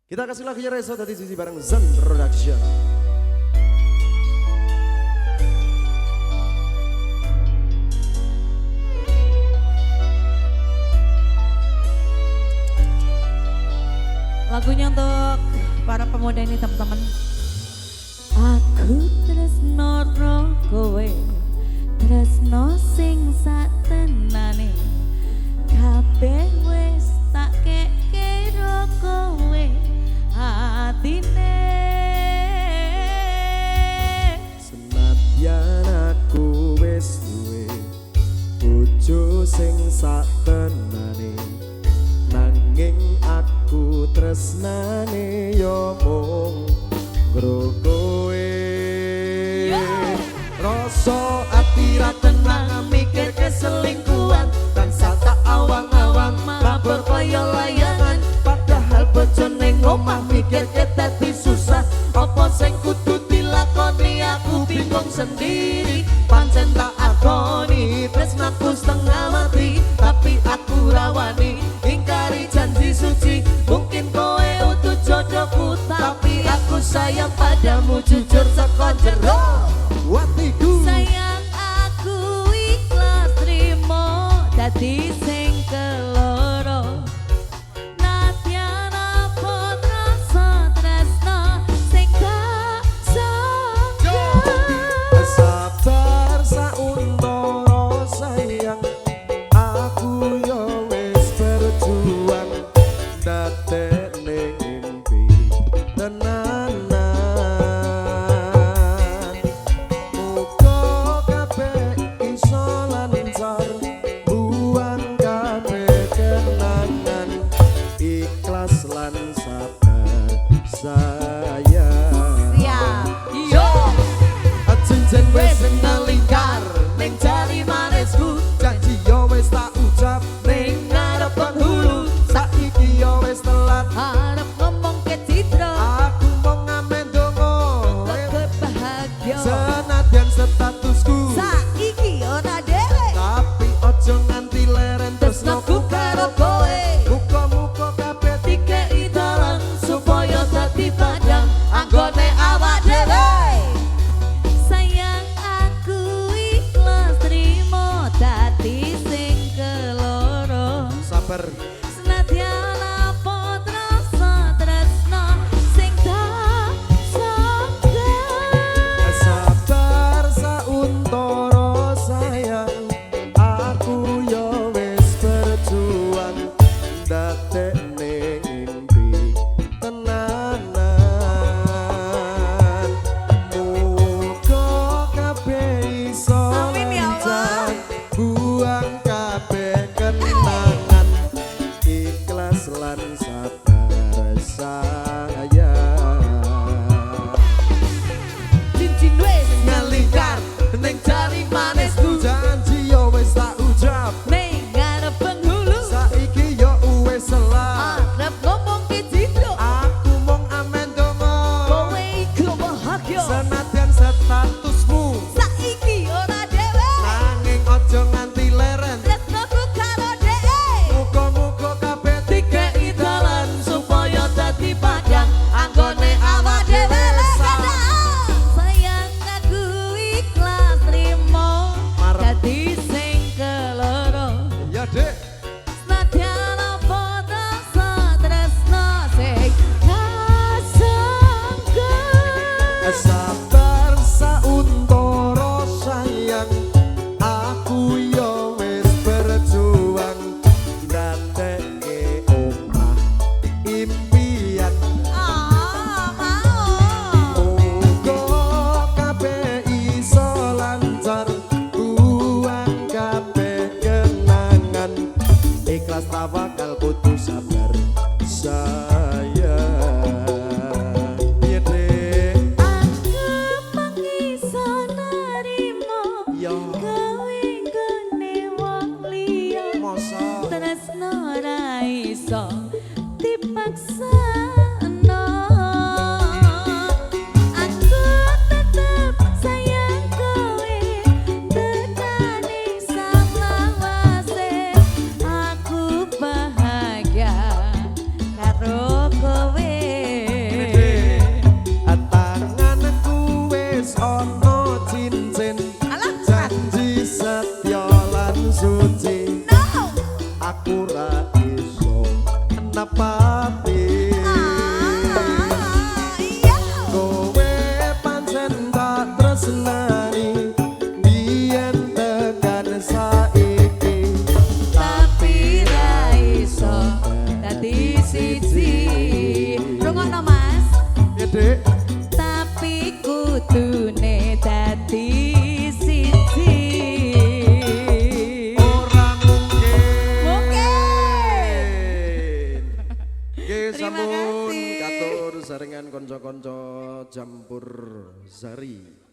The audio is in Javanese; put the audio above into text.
Kita kasih lagunya Reso tadi sisi bareng Zen Production. Lagunya untuk para pemuda ini teman-teman. Aku tresno ro kowe, tresno sing satenane, kabeh wis tak keke ro kowe atine. Senadyan aku wis duwe bojo sing satenane, nanging aku tresnane yo mung ngro kowe. Rasa ati ra tenang mikir keselingkuhan, tansah tak awang-awang mabur kaya layangan. Padahal bojone ngomah mikir dadi susah, apa sing kudu dilakoni aku bingung sendiri. Pancen tak akoni tresnaku setengah mati, tapi aku rawani ingkari janji suci. Mungkin kowe utuh jodohku, tapi aku sayang padamu jujur saka jero hatiku. Sayang aku ikhlas trimo dadi sing keloro. Nadyan apa rasa tresno sing gak sangka. Sabar sauntara sayang, aku yo wis berjuang dadekne mimpi tenanan. Muga kabeh iso lancar, buang kabeh kenangan, ikhlas lan sabar sayang. Siap. Yo. Cincin wis ngelingkar ning jari manisku, janji yo wis tak ucap ning ngarep penghulu. Saiki yo wis telat, Harap ngomong ke Citra, aku mau ngamen dongo kebahagia. senadyan statusku, Saiki ora dhewe, tapi ojo nganti leren tresnoku karo kowe. Muga-muga kabeh dikei dalan supaya dadi padang anggone awak dhewe. Sayang aku ikhlas trimo dadi sing keloro. sabar. Senadyan apa rasa tresno sing tak sangka. Sabar sauntara sayang, aku yo wis berjuang dadekne mimpi tenanan. Muga kabeh iso Amin ya Allah. lancar, buang kabeh kenangan, ikhlas lan sabar sayang. Cincin wis Ngelingkar ning jari manisku, janji yo wis tak ucap ning ngarep penghulu. saiki yo wis selat. Arep ngomong ke Citra, Aku mung amen dongo kowe iku bahagia. senadyan statusmu, Saiki ora dhewe, nanging ojo nganti leren. tresnoku karo dhewe. Muga-muga kabeh Dikei dalan supaya dadi padang anggone awak dhewe. Sayang aku ikhlas trimo Marep. dadi sing keloro. ya Dek. Senadyan apa rasa tresno sing gak sangka. Sabar sauntara sayang, aku yo wis berjuang dadekne omah impian. Mau Muga kabeh iso lancar, buang kabeh kenangan, ikhlas tawakal kudu sabar sayang. Piye Dek? aku pengiso narimo Yo gawe gone wong liya. mosok Tresno ra iso dipaksa. Aku tetep sayang kowe, tekani salawase. Aku bahagia karo kowe. ora iso napati. Kowe pancen tak tresnani biyen tekan saiki, tapi ra iso dadi siji. Rungokno Mas. ya Dek. Tapi kudune dadi siji. Ora mungkin. Mungkin. Nggih, Terima sampun kasih. katur saringan kanca-kanca Jampur Sari.